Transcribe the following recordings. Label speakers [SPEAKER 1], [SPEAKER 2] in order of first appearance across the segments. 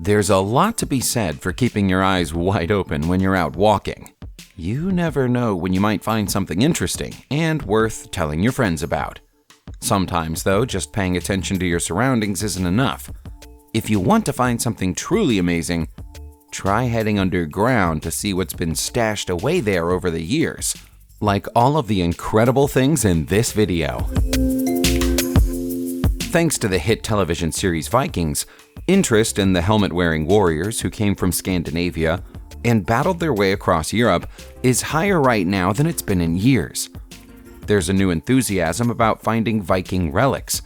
[SPEAKER 1] There's a lot to be said for keeping your eyes wide open when you're out walking. You never know when you might find something interesting and worth telling your friends about. Sometimes, though, just paying attention to your surroundings isn't enough. If you want to find something truly amazing, try heading underground to see what's been stashed away there over the years, like all of the incredible things in this video. Thanks to the hit television series Vikings, interest in the helmet-wearing warriors who came from Scandinavia and battled their way across Europe is higher right now than it's been in years. There's a new enthusiasm about finding Viking relics,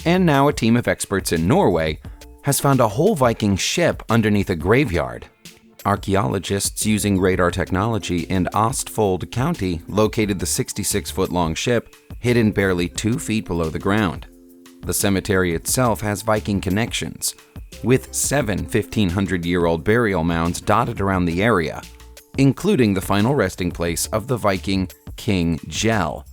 [SPEAKER 1] and now a team of experts in Norway has found a whole Viking ship underneath a graveyard. Archaeologists using radar technology in Ostfold County located the 66-foot-long ship hidden barely 2 feet below the ground. The cemetery itself has Viking connections, with 7 1,500-year-old burial mounds dotted around the area, including the final resting place of the Viking King Gel.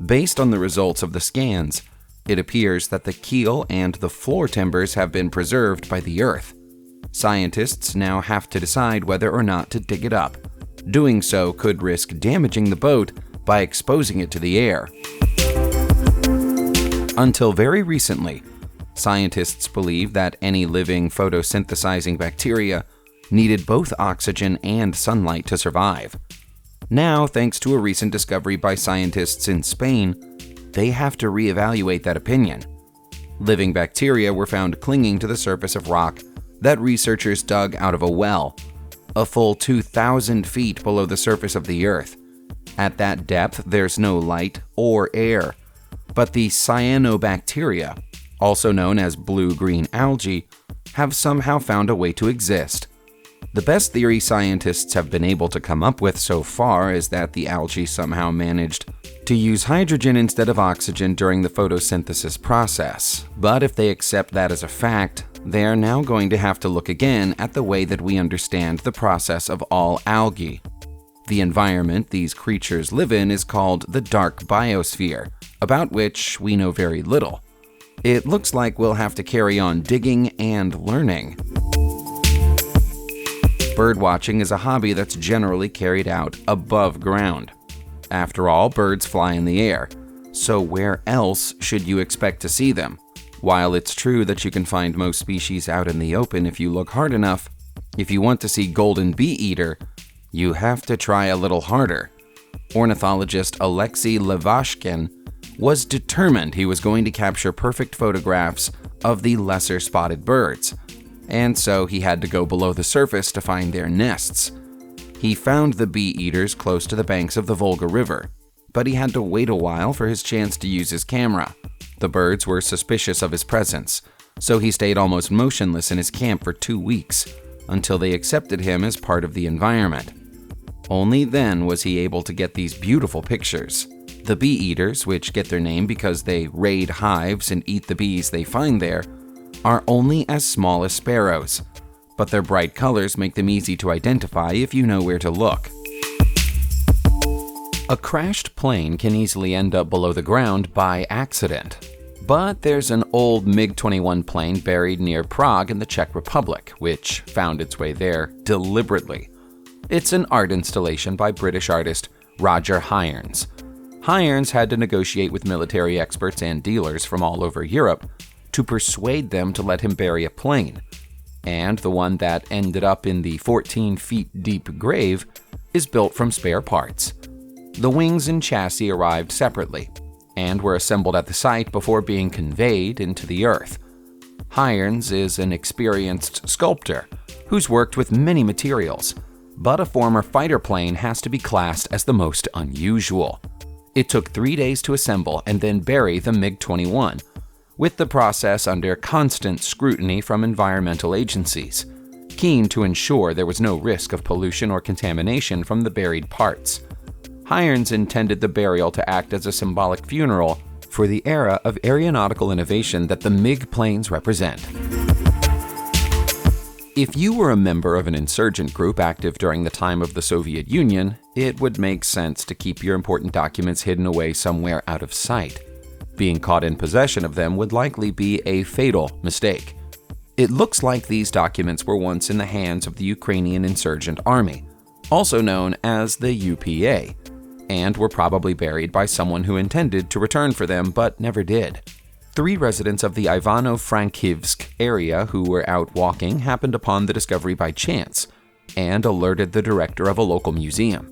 [SPEAKER 1] Based on the results of the scans, it appears that the keel and the floor timbers have been preserved by the earth. Scientists now have to decide whether or not to dig it up. Doing so could risk damaging the boat by exposing it to the air. Until very recently, scientists believed that any living photosynthesizing bacteria needed both oxygen and sunlight to survive. Now, thanks to a recent discovery by scientists in Spain, they have to reevaluate that opinion. Living bacteria were found clinging to the surface of rock that researchers dug out of a well, a full 2,000 feet below the surface of the Earth. At that depth, there's no light or air, but the cyanobacteria, also known as blue-green algae, have somehow found a way to exist. The best theory scientists have been able to come up with so far is that the algae somehow managed to use hydrogen instead of oxygen during the photosynthesis process. But if they accept that as a fact, they are now going to have to look again at the way that we understand the process of all algae. The environment these creatures live in is called the dark biosphere, about which we know very little. It looks like we'll have to carry on digging and learning. Birdwatching is a hobby that's generally carried out above ground. After all, birds fly in the air, so where else should you expect to see them? While it's true that you can find most species out in the open if you look hard enough, if you want to see golden bee-eater, you have to try a little harder. Ornithologist Alexei Levashkin was determined he was going to capture perfect photographs of the lesser spotted birds, and so he had to go below the surface to find their nests. He found the bee-eaters close to the banks of the Volga River, but he had to wait a while for his chance to use his camera. The birds were suspicious of his presence, so he stayed almost motionless in his camp for 2 weeks, until they accepted him as part of the environment. Only then was he able to get these beautiful pictures. The bee-eaters, which get their name because they raid hives and eat the bees they find there, are only as small as sparrows, but their bright colors make them easy to identify if you know where to look. A crashed plane can easily end up below the ground by accident, but there's an old MiG-21 plane buried near Prague in the Czech Republic, which found its way there deliberately. It's an art installation by British artist Roger Hirons. Hirons had to negotiate with military experts and dealers from all over Europe to persuade them to let him bury a plane, and the one that ended up in the 14-feet-deep grave is built from spare parts. The wings and chassis arrived separately and were assembled at the site before being conveyed into the earth. Hirons is an experienced sculptor who's worked with many materials, but a former fighter plane has to be classed as the most unusual. It took 3 days to assemble and then bury the MiG-21, with the process under constant scrutiny from environmental agencies, keen to ensure there was no risk of pollution or contamination from the buried parts. Hirons intended the burial to act as a symbolic funeral for the era of aeronautical innovation that the MiG planes represent. If you were a member of an insurgent group active during the time of the Soviet Union, it would make sense to keep your important documents hidden away somewhere out of sight. Being caught in possession of them would likely be a fatal mistake. It looks like these documents were once in the hands of the Ukrainian Insurgent Army, also known as the UPA, and were probably buried by someone who intended to return for them but never did. 3 residents of the Ivano-Frankivsk area who were out walking happened upon the discovery by chance and alerted the director of a local museum.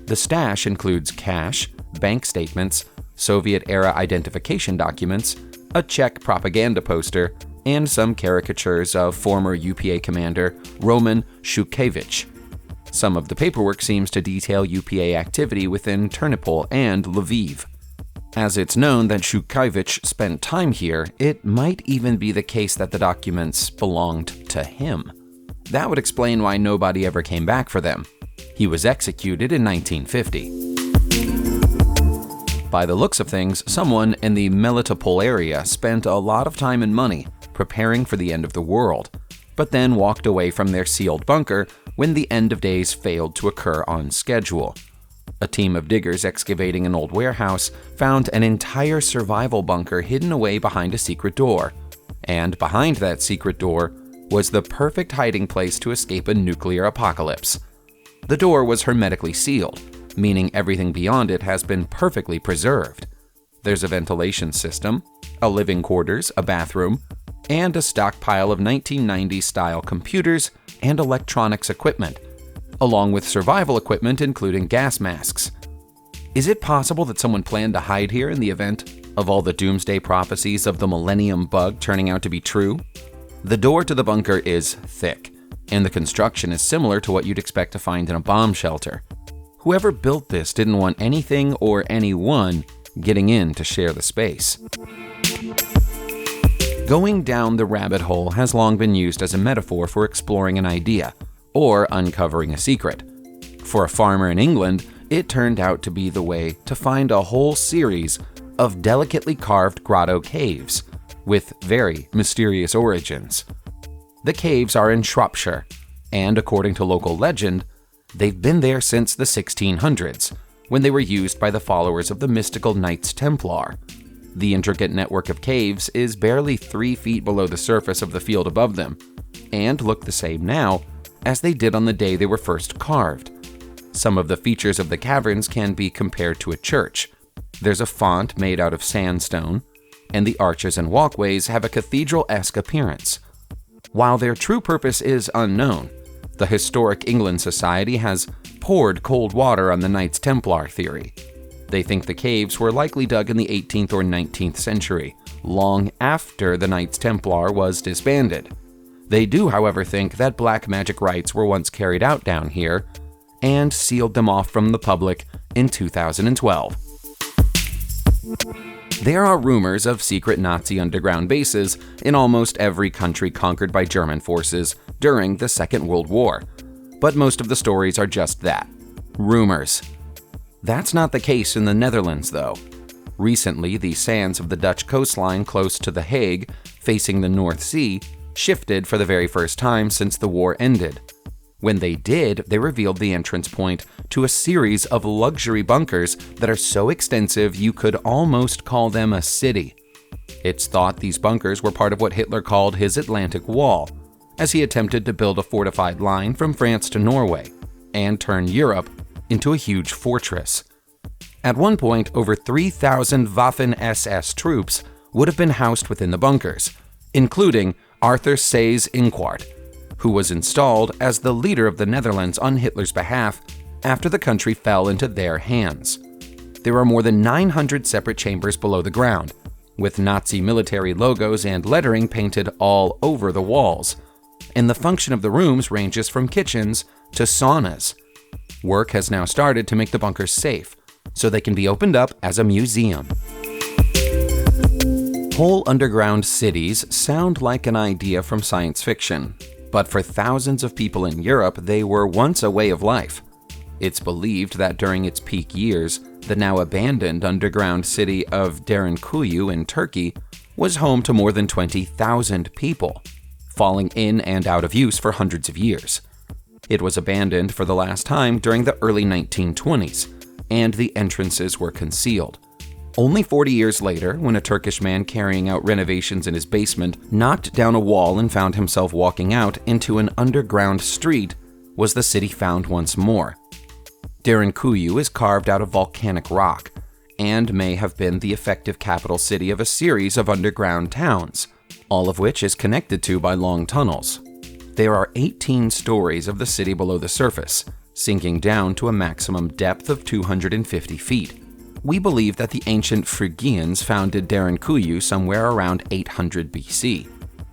[SPEAKER 1] The stash includes cash, bank statements, Soviet-era identification documents, a Czech propaganda poster, and some caricatures of former UPA commander Roman Shukhevych. Some of the paperwork seems to detail UPA activity within Ternopil and Lviv. As it's known that Shukhevych spent time here, it might even be the case that the documents belonged to him. That would explain why nobody ever came back for them. He was executed in 1950. By the looks of things, someone in the Melitopol area spent a lot of time and money preparing for the end of the world, but then walked away from their sealed bunker when the end of days failed to occur on schedule. A team of diggers excavating an old warehouse found an entire survival bunker hidden away behind a secret door, and behind that secret door was the perfect hiding place to escape a nuclear apocalypse. The door was hermetically sealed, meaning everything beyond it has been perfectly preserved. There's a ventilation system, a living quarters, a bathroom, and a stockpile of 1990s-style computers and electronics equipment, along with survival equipment including gas masks. Is it possible that someone planned to hide here in the event of all the doomsday prophecies of the Millennium Bug turning out to be true? The door to the bunker is thick, and the construction is similar to what you'd expect to find in a bomb shelter. Whoever built this didn't want anything or anyone getting in to share the space. Going down the rabbit hole has long been used as a metaphor for exploring an idea or uncovering a secret. For a farmer in England, it turned out to be the way to find a whole series of delicately carved grotto caves with very mysterious origins. The caves are in Shropshire, and according to local legend, they've been there since the 1600s, when they were used by the followers of the mystical Knights Templar. The intricate network of caves is barely 3 feet below the surface of the field above them, and look the same now as they did on the day they were first carved. Some of the features of the caverns can be compared to a church. There's a font made out of sandstone, and the arches and walkways have a cathedral-esque appearance. While their true purpose is unknown, the Historic England Society has poured cold water on the Knights Templar theory. They think the caves were likely dug in the 18th or 19th century, long after the Knights Templar was disbanded. They do, however, think that black magic rites were once carried out down here and sealed them off from the public in 2012. There are rumors of secret Nazi underground bases in almost every country conquered by German forces during the Second World War, but most of the stories are just that, rumors. That's not the case in the Netherlands, though. Recently, the sands of the Dutch coastline close to The Hague, facing the North Sea, shifted for the very first time since the war ended. When they did, they revealed the entrance point to a series of luxury bunkers that are so extensive you could almost call them a city. It's thought these bunkers were part of what Hitler called his Atlantic Wall, as he attempted to build a fortified line from France to Norway and turn Europe into a huge fortress. At one point, over 3,000 Waffen-SS troops would have been housed within the bunkers, including Arthur Seyss-Inquart, who was installed as the leader of the Netherlands on Hitler's behalf after the country fell into their hands. There are more than 900 separate chambers below the ground, with Nazi military logos and lettering painted all over the walls, and the function of the rooms ranges from kitchens to saunas. Work has now started to make the bunkers safe, so they can be opened up as a museum. Whole underground cities sound like an idea from science fiction, but for thousands of people in Europe, they were once a way of life. It's believed that during its peak years, the now abandoned underground city of Derinkuyu in Turkey was home to more than 20,000 people, falling in and out of use for hundreds of years. It was abandoned for the last time during the early 1920s, and the entrances were concealed. Only 40 years later, when a Turkish man carrying out renovations in his basement knocked down a wall and found himself walking out into an underground street, was the city found once more. Derinkuyu is carved out of volcanic rock and may have been the effective capital city of a series of underground towns, all of which is connected to by long tunnels. There are 18 stories of the city below the surface, sinking down to a maximum depth of 250 feet. We believe that the ancient Phrygians founded Derinkuyu somewhere around 800 BC,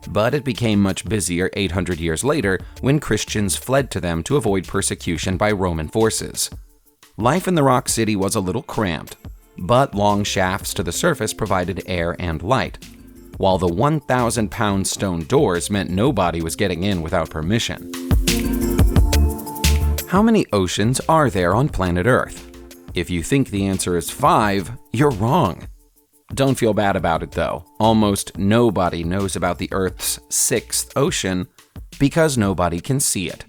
[SPEAKER 1] but it became much busier 800 years later when Christians fled to them to avoid persecution by Roman forces. Life in the rock city was a little cramped, but long shafts to the surface provided air and light, while the 1,000-pound stone doors meant nobody was getting in without permission. How many oceans are there on planet Earth? If you think the answer is 5, you're wrong. Don't feel bad about it though. Almost nobody knows about the Earth's 6th ocean because nobody can see it.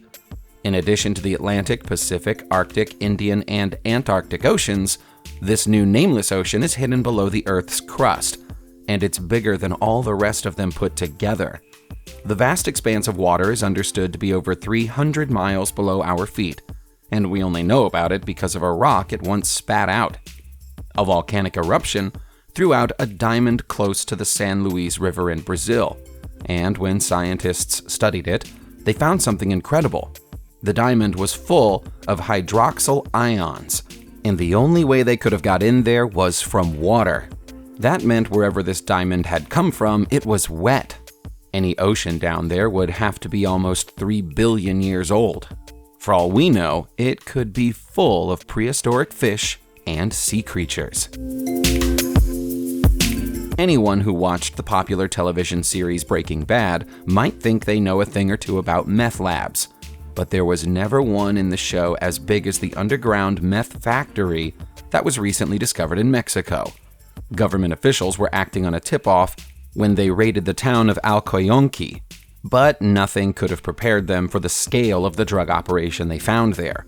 [SPEAKER 1] In addition to the Atlantic, Pacific, Arctic, Indian, and Antarctic oceans, this new nameless ocean is hidden below the Earth's crust, and it's bigger than all the rest of them put together. The vast expanse of water is understood to be over 300 miles below our feet, and we only know about it because of a rock it once spat out. A volcanic eruption threw out a diamond close to the San Luis River in Brazil, and when scientists studied it, they found something incredible. The diamond was full of hydroxyl ions, and the only way they could have got in there was from water. That meant wherever this diamond had come from, it was wet. Any ocean down there would have to be almost 3 billion years old. For all we know, it could be full of prehistoric fish and sea creatures. Anyone who watched the popular television series Breaking Bad might think they know a thing or two about meth labs, but there was never one in the show as big as the underground Meth Factory that was recently discovered in Mexico. Government officials were acting on a tip-off when they raided the town of Alcoyonki, but nothing could have prepared them for the scale of the drug operation they found there.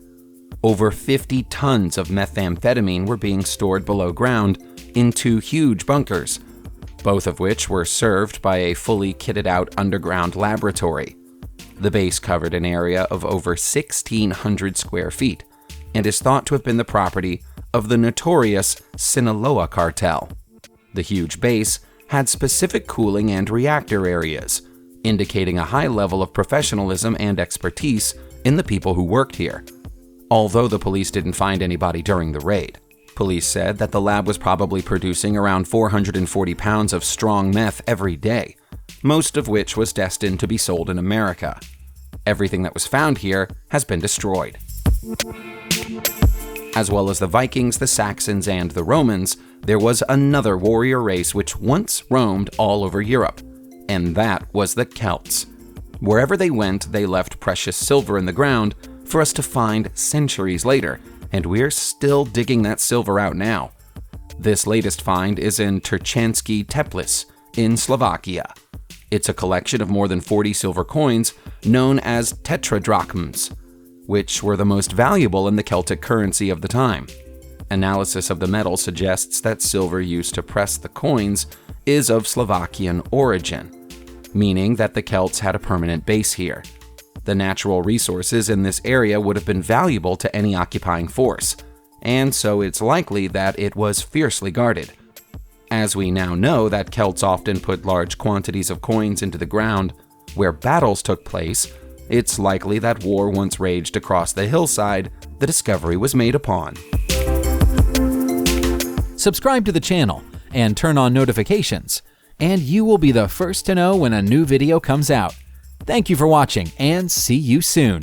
[SPEAKER 1] Over 50 tons of methamphetamine were being stored below ground in 2 huge bunkers, both of which were served by a fully kitted-out underground laboratory. The base covered an area of over 1,600 square feet and is thought to have been the property of the notorious Sinaloa cartel. The huge base had specific cooling and reactor areas, indicating a high level of professionalism and expertise in the people who worked here. Although the police didn't find anybody during the raid, police said that the lab was probably producing around 440 pounds of strong meth every day, most of which was destined to be sold in America. Everything that was found here has been destroyed. As well as the Vikings, the Saxons, and the Romans, there was another warrior race which once roamed all over Europe, and that was the Celts. Wherever they went, they left precious silver in the ground for us to find centuries later, and we're still digging that silver out now. This latest find is in Terčanský Teplice in Slovakia. It's a collection of more than 40 silver coins known as tetradrachms, which were the most valuable in the Celtic currency of the time. Analysis of the metal suggests that silver used to press the coins is of Slovakian origin, meaning that the Celts had a permanent base here. The natural resources in this area would have been valuable to any occupying force, and so it's likely that it was fiercely guarded. As we now know that Celts often put large quantities of coins into the ground where battles took place, it's likely that war once raged across the hillside the discovery was made upon.
[SPEAKER 2] Subscribe to the channel and turn on notifications, and you will be the first to know when a new video comes out. Thank you for watching, and see you soon.